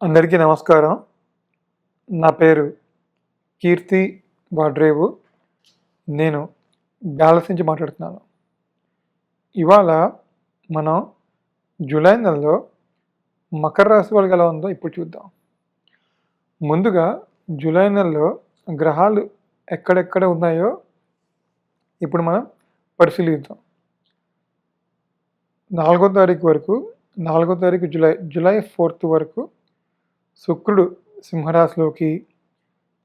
అందరికీ నమస్కారం. నా పేరు కీర్తి వాడ్రేవు. నేను డాలస్ నుంచి మాట్లాడుతున్నాను. ఇవాళ మనం జూలై నెలలో మకర రాశి వాళ్ళకి ఎలా ఉందో ఇప్పుడు చూద్దాం. ముందుగా జూలై నెలలో గ్రహాలు ఎక్కడెక్కడ ఉన్నాయో ఇప్పుడు మనం పరిశీలిద్దాం. 4వ తారీఖు వరకు, 4వ తారీఖు జూలై 4th వరకు శుక్రుడు సింహరాశిలోకి,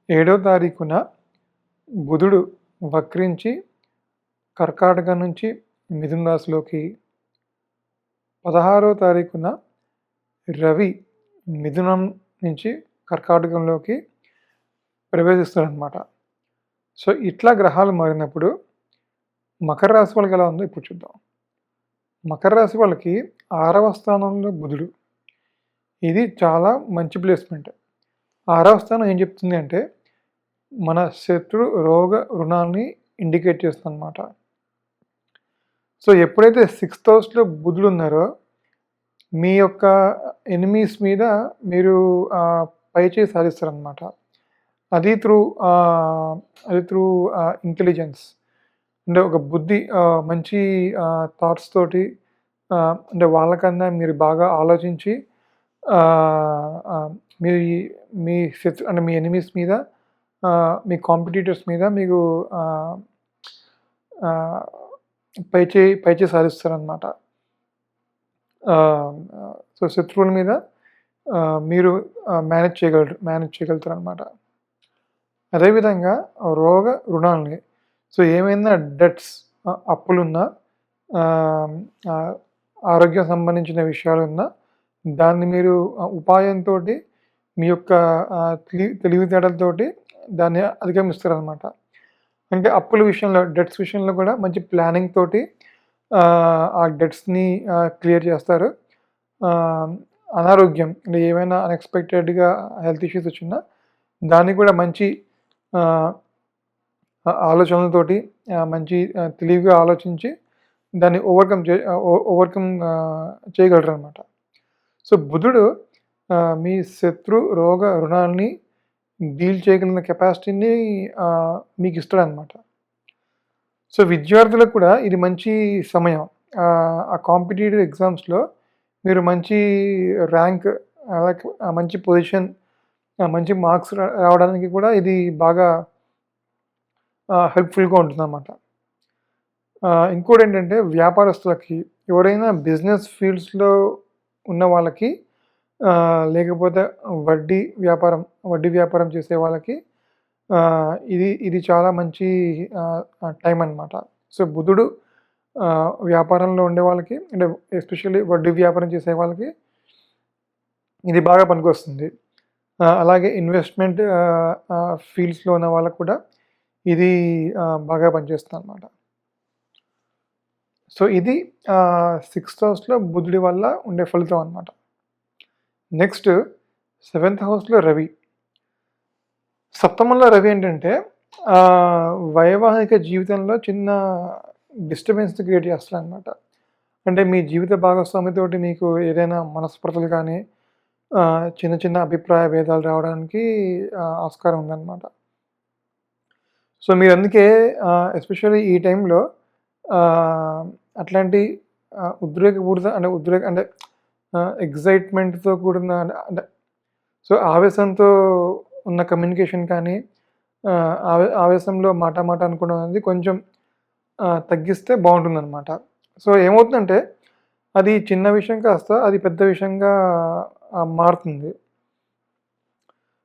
7వ తారీఖున బుధుడు వక్రించి కర్కాటకం నుంచి మిథున రాశిలోకి, 16వ తారీఖున రవి మిథునం నుంచి కర్కాటకంలోకి ప్రవేశిస్తారనమాట. సో ఇట్లా గ్రహాలు మారినప్పుడు మకర రాశి వాళ్ళకి ఎలా ఉందో ఇప్పుడు చూద్దాం. మకర రాశి వాళ్ళకి 6వ స్థానంలో బుధుడు. ఇది చాలా మంచి ప్లేస్మెంట్. 6వ స్థానం ఏం చెప్తుంది అంటే మన శత్రు రోగ రుణాలని ఇండికేట్ చేస్తుంది అనమాట. సో ఎప్పుడైతే 6th హౌస్లో బుధుడు ఉన్నారో మీ యొక్క ఎనిమీస్ మీద మీరు పైచేయి సాధిస్తారనమాట. అది త్రూ ఇంటెలిజెన్స్, అంటే ఒక బుద్ధి, మంచి థాట్స్ తోటి, అంటే వాళ్ళకన్నా మీరు బాగా ఆలోచించి మీ మీ శత్రు అంటే మీ ఎనిమీస్ మీద, మీ కాంపిటీటర్స్ మీద మీకు పైచేయి సాధిస్తారనమాట. సో శత్రువుల మీద మీరు మేనేజ్ చేయగలుగుతారు అనమాట. అదేవిధంగా రోగ రుణాలని, సో ఏమైనా డెట్స్, అప్పులున్నా, ఆరోగ్యం సంబంధించిన విషయాలున్నా దాన్ని మీరు ఉపాయంతో, మీ యొక్క తెలివితేటలతోటి దాన్ని అధిగమిస్తారనమాట. అంటే అప్పుల విషయంలో, డెట్స్ విషయంలో కూడా మంచి ప్లానింగ్ తోటి ఆ డెట్స్ని క్లియర్ చేస్తారు. అనారోగ్యం, అంటే ఏమైనా అన్ఎక్స్పెక్టెడ్గా హెల్త్ ఇష్యూస్ వచ్చినా దాన్ని కూడా మంచి ఆలోచనలతోటి, మంచి తెలివిగా ఆలోచించి దాన్ని ఓవర్కమ్ చేయగలరు అనమాట. సో బుధుడు మీ శత్రు రోగ రుణాలని డీల్ చేయగలిగిన కెపాసిటీని మీకు ఇస్తాడనమాట. సో విద్యార్థులకు కూడా ఇది మంచి సమయం. ఆ కాంపిటేటివ్ ఎగ్జామ్స్లో మీరు మంచి ర్యాంక్, అలాగే మంచి పొజిషన్, మంచి మార్క్స్ రావడానికి కూడా ఇది బాగా హెల్ప్ఫుల్గా ఉంటుందన్నమాట. ఇంకోటి ఏంటంటే వ్యాపారస్తులకి, ఎవరైనా బిజినెస్ ఫీల్డ్స్లో ఉన్న వాళ్ళకి, లేకపోతే వడ్డీ వ్యాపారం చేసే వాళ్ళకి ఇది చాలా మంచి టైం అన్నమాట. సో బుధుడు వ్యాపారంలో ఉండే వాళ్ళకి, అంటే ఎస్పెషల్లీ వడ్డీ వ్యాపారం చేసే వాళ్ళకి ఇది బాగా పనికొస్తుంది. అలాగే ఇన్వెస్ట్మెంట్ ఫీల్డ్స్లో ఉన్న వాళ్ళకు కూడా ఇది బాగా పనిచేస్తుంది అన్నమాట. సో ఇది 6th హౌస్లో బుధుడి వల్ల ఉండే ఫలితం అన్నమాట. నెక్స్ట్ 7th హౌస్లో రవి. సప్తమంలో రవి ఏంటంటే వైవాహిక జీవితంలో చిన్న డిస్టర్బెన్స్ క్రియేట్ చేస్తుంది అనమాట. అంటే మీ జీవిత భాగస్వామితోటి మీకు ఏదైనా మనస్పర్ధలు కానీ, చిన్న చిన్న అభిప్రాయ భేదాలు రావడానికి ఆస్కారం ఉందన్నమాట. సో మీరు అందుకే ఎస్పెషల్లీ ఈ టైంలో అట్లాంటి ఉద్రేకపూరిత, అంటే ఎగ్జైట్మెంట్తో కూడిన, అంటే సో ఆవేశంతో ఉన్న కమ్యూనికేషన్ కానీ, ఆవేశంలో మాట అనుకోవడం అనేది కొంచెం తగ్గిస్తే బాగుంటుందన్నమాట. సో ఏమవుతుందంటే అది చిన్న విషయం కాస్త అది పెద్ద విషయంగా మారుతుంది.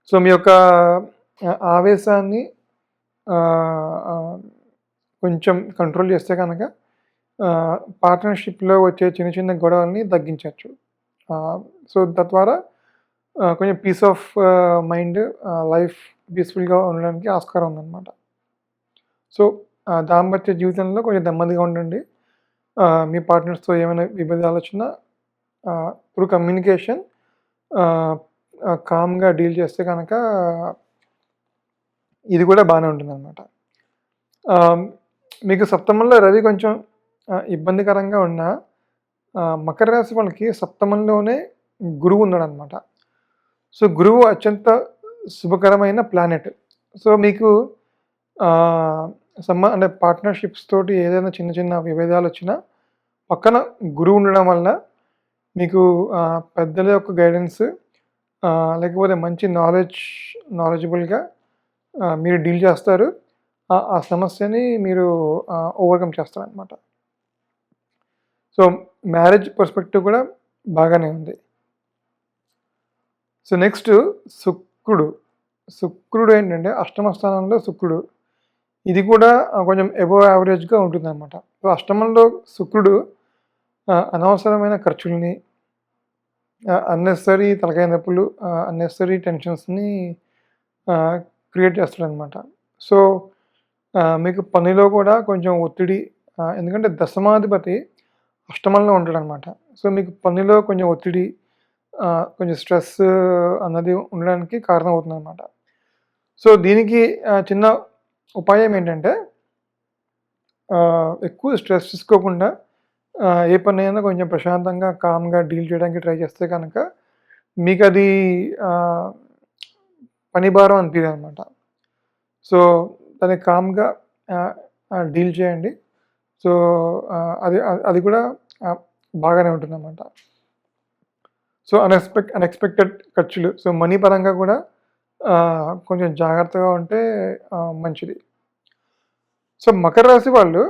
సో మీ యొక్క ఆవేశాన్ని కొంచెం కంట్రోల్ చేస్తే కనుక పార్ట్నర్షిప్లో వచ్చే చిన్న చిన్న గొడవల్ని తగ్గించవచ్చు. సో తద్వారా కొంచెం పీస్ ఆఫ్ మైండ్, లైఫ్ పీస్ఫుల్గా ఉండడానికి ఆస్కారం ఉందన్నమాట. సో దాంపత్య జీవితంలో కొంచెం నెమ్మదిగా ఉండండి. మీ పార్ట్నర్స్తో ఏమైనా విభేదాలు వచ్చినా త్రూ కమ్యూనికేషన్ కామ్గా డీల్ చేస్తే కనుక ఇది కూడా బాగానే ఉంటుందన్నమాట. మీకు సప్తమంలో రవి కొంచెం ఇబ్బందికరంగా ఉన్న మకర రాశి వాళ్ళకి సప్తమంలోనే గురువు ఉన్నాడనమాట. సో గురువు అత్యంత శుభకరమైన ప్లానెట్. సో మీకు అంటే పార్ట్నర్‌షిప్స్ తోటి ఏదైనా చిన్న చిన్న విభేదాలొచ్చినా పక్కన గురువు ఉండడం వల్ల మీకు పెద్దల యొక్క గైడెన్స్ లేకపోతే మంచి నాలెడ్జబుల్‌గా మీరు డీల్ చేస్తారు. ఆ సమస్యని మీరు ఓవర్‌కమ్ చేస్తారనమాట. సో మ్యారేజ్ పర్స్పెక్టివ్ కూడా బాగానే ఉంది. సో నెక్స్ట్ శుక్రుడు. శుక్రుడు ఏంటంటే అష్టమ స్థానంలో శుక్రుడు. ఇది కూడా కొంచెం అబోవ్ యావరేజ్‌గా ఉంటుందన్నమాట. సో అష్టమంలో శుక్రుడు అనవసరమైన ఖర్చుల్ని, అన్నెసెసరీ తలకాయ నొప్పులు, అన్నెసెసరీ టెన్షన్స్‌ని క్రియేట్ చేస్తాడనమాట. సో మీకు పనిలో కూడా కొంచెం ఒత్తిడి, ఎందుకంటే దశమాధిపతి అష్టమంలో ఉంటాడనమాట. సో మీకు పనిలో కొంచెం ఒత్తిడి, కొంచెం స్ట్రెస్ అన్నది ఉండడానికి కారణం అవుతుందనమాట. సో దీనికి చిన్న ఉపాయం ఏంటంటే ఎక్కువ స్ట్రెస్ తీసుకోకుండా ఏ పనైనా కొంచెం ప్రశాంతంగా, కామ్‌గా డీల్ చేయడానికి ట్రై చేస్తే కనుక మీకది పని భారం అనిపియదనమాట. సో దాన్ని కామ్‌గా డీల్ చేయండి. సో అది కూడా బాగానే ఉంటుందన్నమాట. సో అన్‌ఎక్స్‌పెక్టెడ్ ఖర్చులు, సో మనీ పరంగా కూడా కొంచెం జాగ్రత్తగా ఉంటే మంచిది. సో మకర రాశి వాళ్ళు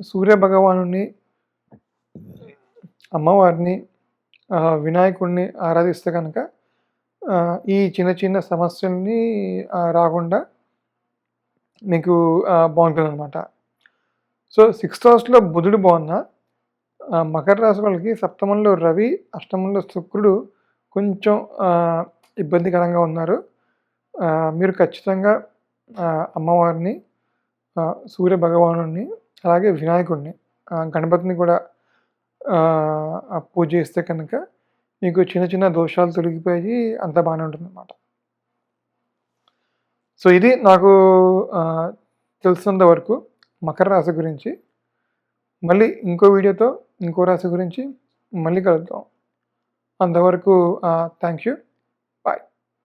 సూర్య భగవానుడిని, అమ్మవారిని, వినాయకుడిని ఆరాధిస్తే కనుక ఈ చిన్న చిన్న సమస్యల్ని రాకుండా మీకు బాగుంటుందన్నమాట. సో 6th హౌస్‌లో బుధుడు బాగున్నా, మకర రాశి వాళ్ళకి సప్తమంలో రవి, అష్టమంలో శుక్రుడు కొంచెం ఇబ్బందికరంగా ఉన్నారు. మీరు ఖచ్చితంగా అమ్మవారిని, సూర్య భగవానుడిని, అలాగే వినాయకుడిని, గణపతిని కూడా పూజ చేస్తే కనుక మీకు చిన్న చిన్న దోషాలు తొలగిపోయి అంతా బాగానే ఉంటుందన్నమాట. సో ఇది నాకు తెలిసినంత వరకు మకర రాశి గురించి. మళ్ళీ ఇంకో వీడియోతో ఇంకో రాశి గురించి మళ్ళీ కలుద్దాం. అంతవరకు థ్యాంక్ యూ.